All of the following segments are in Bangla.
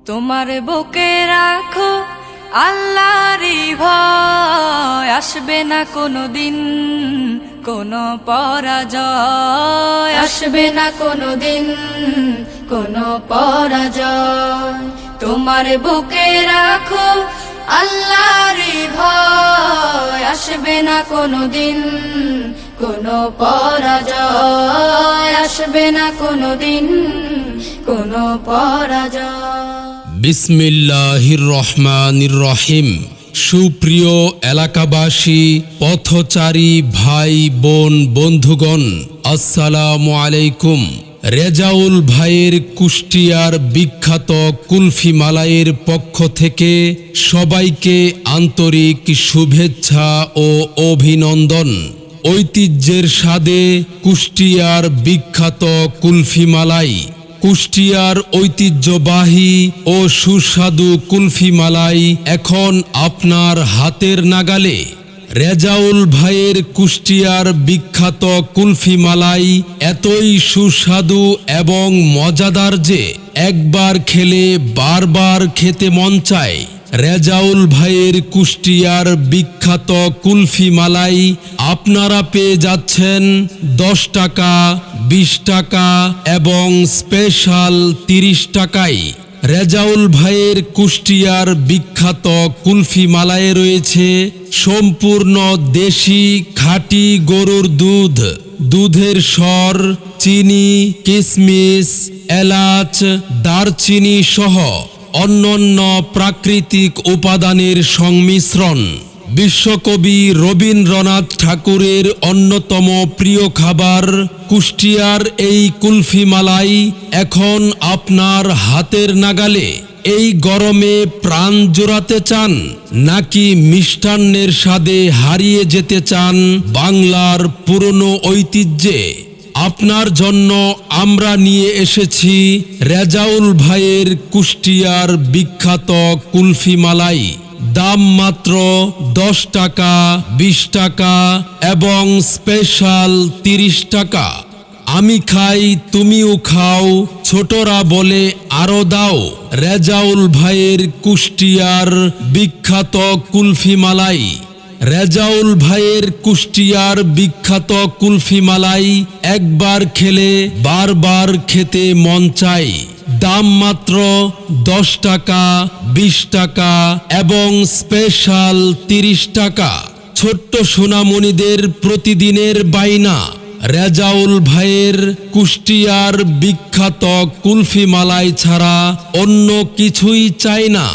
তোমার বুকে রাখো আল্লাহরই ভয়, আসবে না কোনোদিন কোনো পরাজয়, আসবে না কোনোদিন কোনো পরাজয়। তোমার বুকে রাখো আল্লাহরই ভয়, আসবে না কোনোদিন কোনো পরাজয়, আসবে না কোনোদিন কোনো পরাজয়। বিসমিল্লাহির রহমানির রহিম। সুপ্রিয় এলাকাবাসী, পথচারী ভাই বোন বন্ধুগণ, আসসালামু আলাইকুম। রেজাউল ভাইয়ের কুষ্টিয়ার বিখ্যাত কুলফি মালাইয়ের পক্ষ থেকে সবাইকে আন্তরিক শুভেচ্ছা ও অভিনন্দন। ঐতিহ্যের স্বাদে কুষ্টিয়ার বিখ্যাত কুলফি মালাই, কুষ্টিয়ার ঐতিহ্যবাহী ও সুস্বাদু কুলফি মালাই এখন আপনার হাতের নাগালে। রেজাউল ভাইয়ের কুষ্টিয়ার বিখ্যাত কুলফি মালাই এতই সুস্বাদু এবং মজাদার যে একবার খেলে বারবার খেতে মন চায়। রেজাউল ভাইয়ের কুষ্টিয়ার বিখ্যাত কুলফি মালাই আপনারা পেয়ে যাচ্ছেন 10 টাকা, 20 টাকা এবং স্পেশাল 30 টাকায়। রেজাউল ভাইয়ের কুষ্টিয়ার বিখ্যাত কুলফি মালায়ে রয়েছে সম্পূর্ণ দেশি খাঁটি গরুর দুধ, দুধের স্বর, চিনি, কিশমিশ, এলাচ, দারচিনি সহ অন্যান্য প্রাকৃতিক উপাদানের সংমিশ্রণ। বিশ্বকবি রবীন্দ্রনাথ ঠাকুরের অন্যতম প্রিয় খাবার কুষ্টিয়ার এই কুলফি মালাই এখন আপনার হাতের নাগালে। এই গরমে প্রাণ জোড়াতে চান নাকি মিষ্টান্নের স্বাদে হারিয়ে যেতে চান বাংলার পুরনো ঐতিহ্যে? আপনার জন্য আমরা নিয়ে এসেছি রেজাউল ভাইয়ের কুষ্টিয়ার বিখ্যাত কুলফি মালাই। দাম মাত্র 10 টাকা, 20 টাকা এবং স্পেশাল 30 টাকা। আমি খাই তুমিও খাও, ছোটরা বলে আরো দাও। রেজাউল ভাইয়ের কুষ্টিয়ার বিখ্যাত কুলফি মালাই। রেজাউল ভাইয়ের কুষ্টিয়ার বিখ্যাত কুলফি মালাই একবার খেলে বারবার খেতে মন চায়। দাম মাত্র 10 টাকা, 20 টাকা এবং স্পেশাল 30 টাকা। ছোট্ট সোনামণিদের প্রতিদিনের বাইনা। রেজাউল ভাইয়ের কুষ্টিয়ার বিখ্যাত কুলফি মালাই ছাড়া অন্য কিছুই চাই না।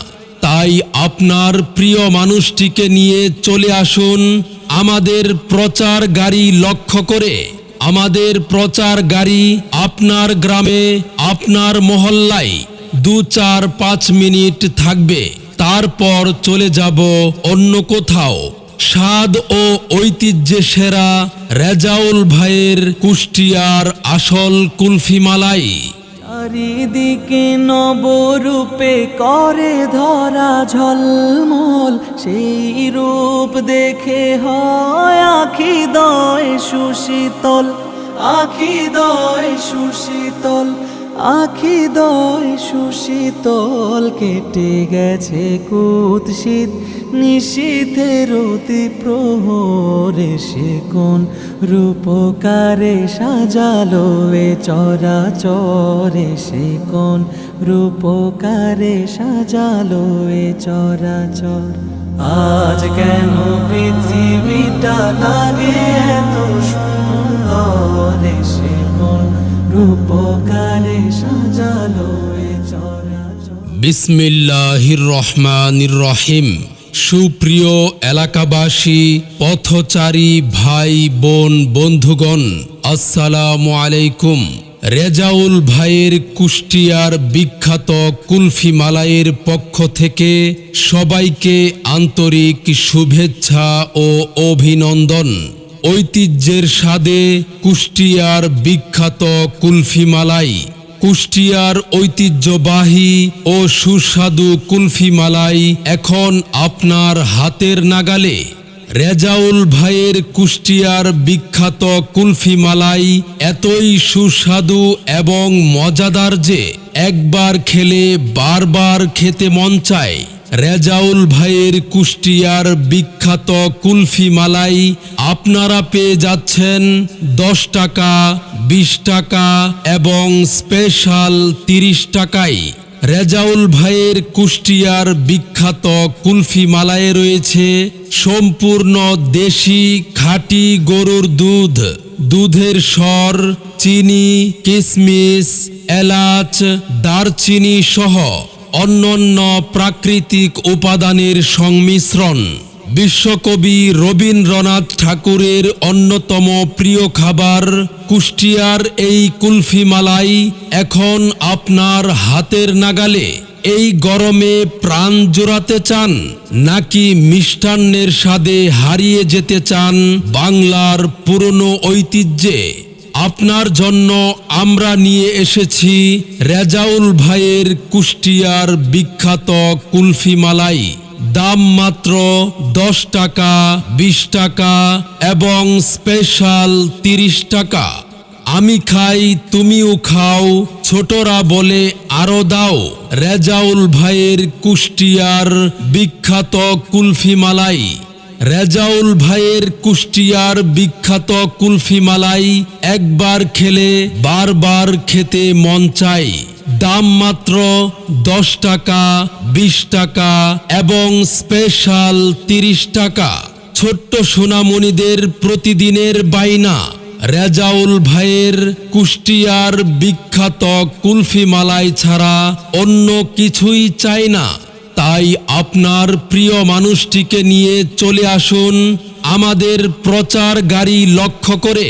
তাই আপনার প্রিয় মানুষটিকে নিয়ে চলে আসুন আমাদের প্রচার গাড়ি লক্ষ্য করে। আমাদের প্রচার গাড়ি আপনার গ্রামে, আপনার মহল্লায় 2-4-5 মিনিট থাকবে, তারপর চলে যাব অন্য কোথাও। স্বাদ ও ঐতিহ্যে সেরা রেজাউল ভাইয়ের কুষ্টিয়ার আসল কুলফি মালাই। চারিদিকে নবরূপে করে ধরা ঝলমল, সেই রূপ দেখে হয় আখি দয় সুশীতল, আখি দয় সুশীতল, আখি দয় সুশীতল। কেটে গেছে কুৎসিত নিশীথের অতি প্রহরে, সে কোন রূপকারে সাজালো এ চরাচরে, সে কোন রূপকারে সাজালো এ চরাচর। আজ কেন পৃথিবীটা লাগে এত সুন্দর, সে কোন রূপকারে সাজালো এ চরাচর। বিসমিল্লাহির রহমানির রহিম। সুপ্রিয় এলাকাবাসী, পথচারী ভাই বোন বন্ধুগণ, আসসালামু আলাইকুম। রেজাউল ভাইয়ের কুষ্টিয়ার বিখ্যাত কুলফি মালাইয়ের পক্ষ থেকে সবাইকে আন্তরিক শুভেচ্ছা ও অভিনন্দন। ঐতিহ্যের স্বাদে কুষ্টিয়ার বিখ্যাত কুলফি মালাই, কুষ্টিয়ার ঐতিহ্যবাহী ও সুস্বাদু কুলফি মালাই এখন আপনার হাতের নাগালে। রেজাউল ভাইয়ের কুষ্টিয়ার বিখ্যাত কুলফি মালাই এতই সুস্বাদু এবং মজাদার যে একবার খেলে বারবার খেতে মন চায়। রেজাউল ভাইয়ের কুষ্টিয়ার বিখ্যাত কুলফি মালাই আপনারা পেয়ে যাচ্ছেন 10 টাকা, 20 টাকা এবং স্পেশাল 30 টাকায়। রেজাউল ভাইয়ের কুষ্টিয়ার বিখ্যাত কুলফি মালায়ে রয়েছে সম্পূর্ণ দেশি খাঁটি গরুর দুধ, দুধের স্বর, চিনি, কিশমিশ, এলাচ, দারচিনি সহ অন্যান্য প্রাকৃতিক উপাদানের সংমিশ্রণ। বিশ্বকবি রবীন্দ্রনাথ ঠাকুরের অন্যতম প্রিয় খাবার কুষ্টিয়ার এই কুলফি মালাই এখন আপনার হাতের নাগালে। এই গরমে প্রাণ জোড়াতে চান নাকি মিষ্টান্নের স্বাদে হারিয়ে যেতে চান বাংলার পুরনো ঐতিহ্যে? আপনার জন্য আমরা নিয়ে এসেছি রেজাউল ভাইয়ের কুষ্টিয়ার বিখ্যাত কুলফি মালাই। দাম মাত্র 10 টাকা, 20 টাকা এবং স্পেশাল 30 টাকা। আমি খাই তুমিও খাও, ছোটরা বলে আরো দাও। রেজাউল ভাইয়ের কুষ্টিয়ার বিখ্যাত কুলফি মালাই। রেজাউল ভাইয়ের কুষ্টিয়ার বিখ্যাত কুলফি মালাই একবার খেলে বারবার খেতে মন চায়। দাম মাত্র 10 টাকা, 20 টাকা এবং স্পেশাল 30 টাকা। ছোট্ট সোনামণিদের প্রতিদিনের বাইনা। রেজাউল ভাইয়ের কুষ্টিয়ার বিখ্যাত কুলফি মালাই ছাড়া অন্য কিছুই চাই না। তাই আপনার প্রিয় মানুষটিকে নিয়ে চলে আসুন আমাদের প্রচার গাড়ি লক্ষ্য করে।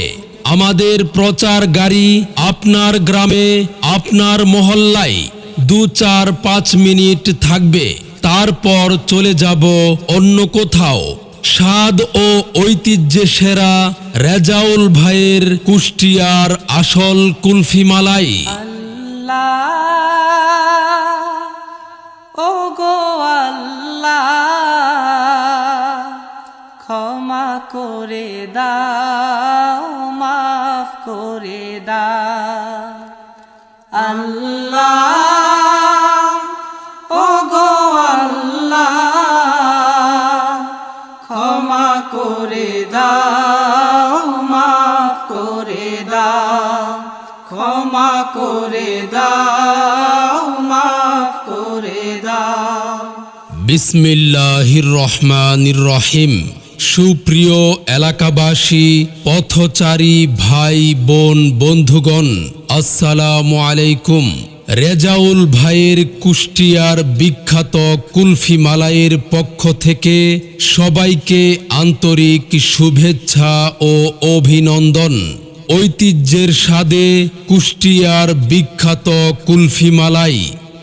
আমাদের প্রচার গাড়ি আপনার গ্রামে, আপনার মহল্লায় 2-4-5 মিনিট থাকবে, তারপর চলে যাব অন্য কোথাও। স্বাদ ও ঐতিহ্যে সেরা রেজাউল ভাইয়ের কুষ্টিয়ার আসল কুলফি মালাই। আল্লাহ ও গো আল্লাহ, ক্ষমা করে দাও, মাফ করে দাও। আল্লাহ ও গো আল্লাহ, ক্ষমা করে দাও, মাফ করে দাও, ক্ষমা করে দাও, মাফ করে দাও। বিসমিল্লাহির রহমানির রহিম। সুপ্রিয় এলাকাবাসী, পথচারী ভাই বোন বন্ধুগণ, আসসালামু আলাইকুম। রেজাউল ভাইয়ের কুষ্টিয়ার বিখ্যাত কুলফি মালাইয়ের পক্ষ থেকে সবাইকে আন্তরিক শুভেচ্ছা ও অভিনন্দন। ঐতিহ্যের স্বাদে কুষ্টিয়ার বিখ্যাত কুলফি মালাই।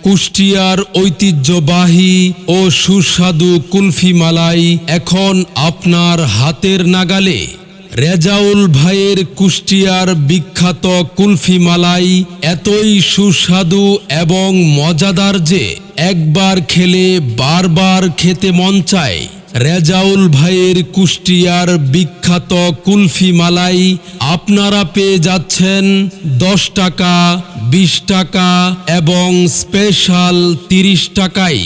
কুষ্টিয়ার ঐতিহ্যবাহী ও সুস্বাদু কুলফি মালাই এখন আপনার হাতের নাগালে। রেজাউল ভাইয়ের কুষ্টিয়ার বিখ্যাত কুলফি মালাই এতই সুস্বাদু এবং মজাদার যে একবার খেলে বারবার খেতে মন চায়। রেজাউল ভাইয়ের কুষ্টিয়ার বিখ্যাত কুলফি মালাই আপনারা পেয়ে যাচ্ছেন 10 টাকা, 20 টাকা এবং স্পেশাল 30 টাকায়।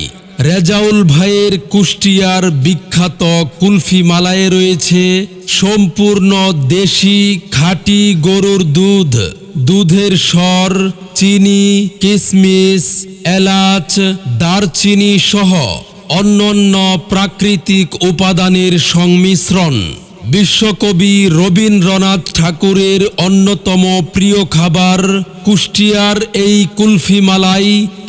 রেজাউল ভাইয়ের কুষ্টিয়ার বিখ্যাত কুলফি মালায়ে রয়েছে সম্পূর্ণ দেশি খাঁটি গরুর দুধ, দুধের স্বর, চিনি, কিশমিশ, এলাচ, দারচিনি সহ অন্যান্য প্রাকৃতিক উপাদানের সংমিশ্রণ। বিশ্বকবি রবীন্দ্রনাথ ঠাকুরের অন্যতম প্রিয় খাবার কুষ্টিয়ার এই কুলফি মালাই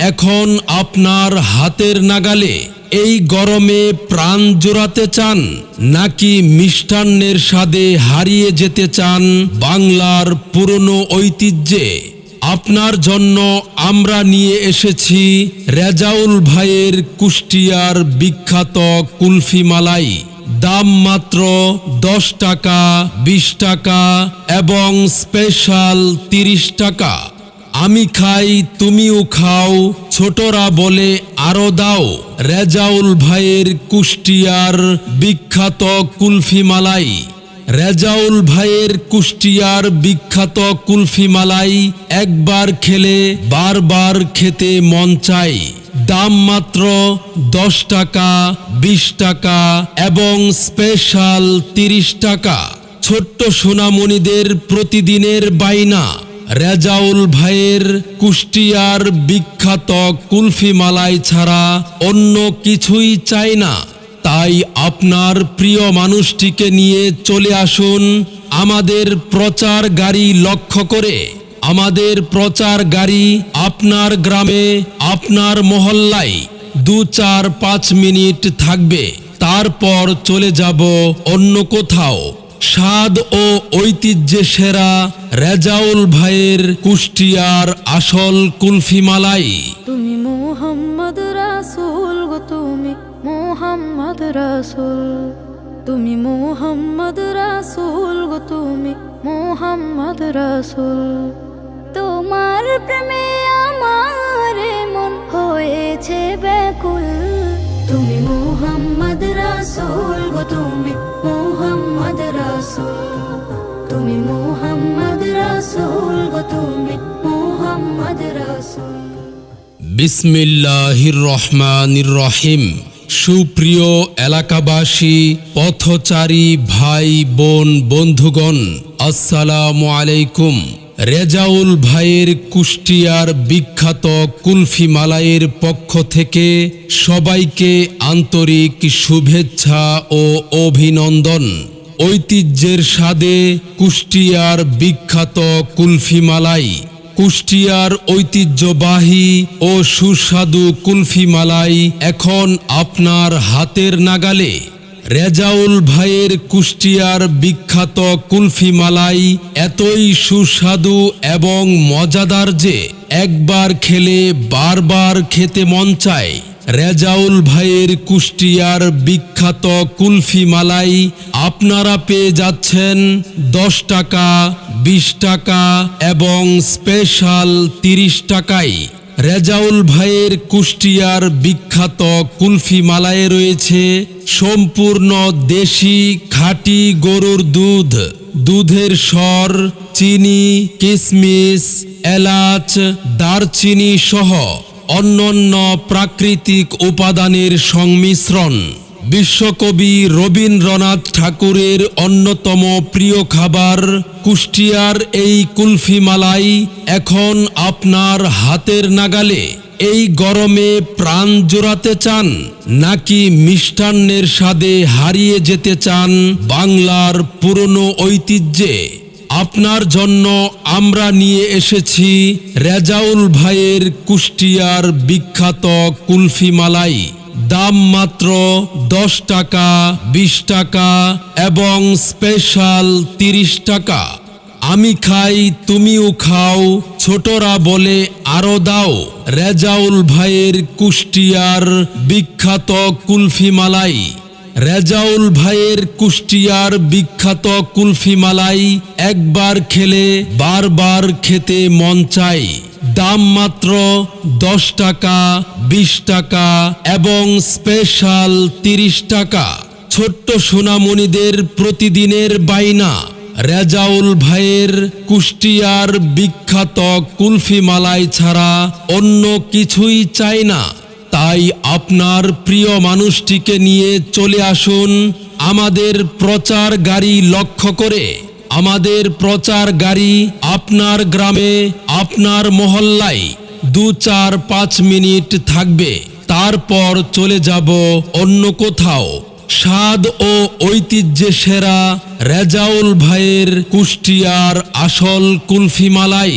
এখন আপনার হাতের নাগালে। এই গরমে প্রাণ জোড়াতে চান নাকি মিষ্টান্নের স্বাদে হারিয়ে যেতে চান বাংলার পুরনো ঐতিহ্যে? আপনার জন্য আমরা নিয়ে এসেছি রেজাউল ভাইয়ের কুষ্টিয়ার বিখ্যাত কুলফি মালাই। দাম মাত্র 10 টাকা, 20 টাকা এবং স্পেশাল 30 টাকা। আমি খাই তুমিও খাও, ছোটরা বলে আরো দাও। রেজাউল ভাইয়ের কুষ্টিয়ার বিখ্যাত কুলফি মালাই। রেজাউল ভাইয়ের কুষ্টিয়ার বিখ্যাত কুলফি মালাই একবার খেলে বারবার খেতে মন চায়। দাম মাত্র 10 টাকা, 20 টাকা এবং স্পেশাল 30 টাকা। ছোট্ট সোনামণিদের প্রতিদিনের বাইনা রেজাউল ভাইয়ের কুষ্টিয়ার বিখ্যাত কুলফি মালাই ছাড়া অন্য কিছুই চাই না। তাই আপনার প্রিয় মানুষটিকে নিয়ে চলে আসুন আমাদের প্রচার গাড়ি লক্ষ্য করে। আমাদের প্রচার গাড়ি আপনার গ্রামে, আপনার মহল্লায় 2-4-5 মিনিট থাকবে, তারপর চলে যাব অন্য কোথাও। স্বাদ ও ঐতিহ্যে সেরা রেজাউল ভাইয়ের কুষ্টিয়ার আসল কুলফি মালাই। তুমি মুহাম্মদ রাসূল গো, তুমি মুহাম্মদ রাসূল, তুমি মুহাম্মদ রাসূল গো, তুমি মুহাম্মদ রাসূল। তোমার প্রেমে আমার মন হয়েছে ব্যাকুল। তুমি মুহাম্মদ রাসূল গো, তুমি মুহাম্মদ রাসূল, তুমি মুহাম্মদ রাসূল গো, তুমি মুহাম্মদ রাসূল। বিসমিল্লাহির রহমানির রহিম। সুপ্রিয় এলাকাবাসী, পথচারী ভাই বোন বন্ধুগণ, আসসালামু আলাইকুম। রেজাউল ভাইয়ের কুষ্টিয়ার বিখ্যাত কুলফি মালাইয়ের পক্ষ থেকে সবাইকে আন্তরিক শুভেচ্ছা ও অভিনন্দন। ঐতিহ্যের স্বাদে কুষ্টিয়ার বিখ্যাত কুলফি মালাই। কুষ্টিয়ার ঐতিহ্যবাহী ও সুস্বাদু কুলফি মালাই এখন আপনার হাতের নাগালে। রেজাউল ভাইয়ের কুষ্টিয়ার বিখ্যাত কুলফি মালাই এতই সুস্বাদু এবং মজাদার যে একবার খেলে বারবার খেতে মন চায়। রেজাউল ভাইয়ের কুষ্টিয়ার বিখ্যাত কুলফি মালাই আপনারা পেয়ে যাচ্ছেন 10 টাকা, 20 টাকা এবং স্পেশাল 30 টাকায়। রেজাউল ভাইয়ের কুষ্টিয়ার বিখ্যাত কুলফি মালায়ে রয়েছে সম্পূর্ণ দেশি খাঁটি গরুর দুধ, দুধের স্বর, চিনি, কিশমিশ, এলাচ, দারচিনি সহ অন্যান্য প্রাকৃতিক উপাদানের সংমিশ্রণ। বিশ্বকবি রবীন্দ্রনাথ ঠাকুরের অন্যতম প্রিয় খাবার কুষ্টিয়ার এই কুলফি মালাই এখন আপনার হাতের নাগালে। এই গরমে প্রাণ জোড়াতে চান নাকি মিষ্টান্নের স্বাদে হারিয়ে যেতে চান বাংলার পুরনো ঐতিহ্যে? আপনার জন্য আমরা নিয়ে এসেছি রেজাউল ভাইয়ের কুষ্টিয়ার বিখ্যাত কুলফি মালাই। দাম মাত্র 10 টাকা, 20 টাকা এবং স্পেশাল 30 টাকা। আমি খাই তুমিও খাও, ছোটরা বলে আরো দাও। রেজাউল ভাইয়ের কুষ্টিয়ার বিখ্যাত কুলফি মালাই। রেজাউল ভাইয়ের কুষ্টিয়ার বিখ্যাত কুলফি মালাই একবার খেলে বারবার খেতে মন চায়। দাম মাত্র 10 টাকা, 20 টাকা এবং স্পেশাল 30 টাকা। ছোট্ট সোনামণিদের প্রতিদিনের বাইনা রেজাউল ভাইয়ের কুষ্টিয়ার বিখ্যাত কুলফি মালাই ছাড়া অন্য কিছুই চাই না। তাই আপনার প্রিয় মানুষটিকে নিয়ে চলে আসুন আমাদের প্রচার গাড়ি লক্ষ্য করে। আমাদের প্রচার গাড়ি আপনার গ্রামে, আপনার মহল্লায় 2-4-5 মিনিট থাকবে, তারপর চলে যাব অন্য কোথাও। স্বাদ ও ঐতিহ্যে সেরা রেজাউল ভাইয়ের কুষ্টিয়ার আসল কুলফি মালাই।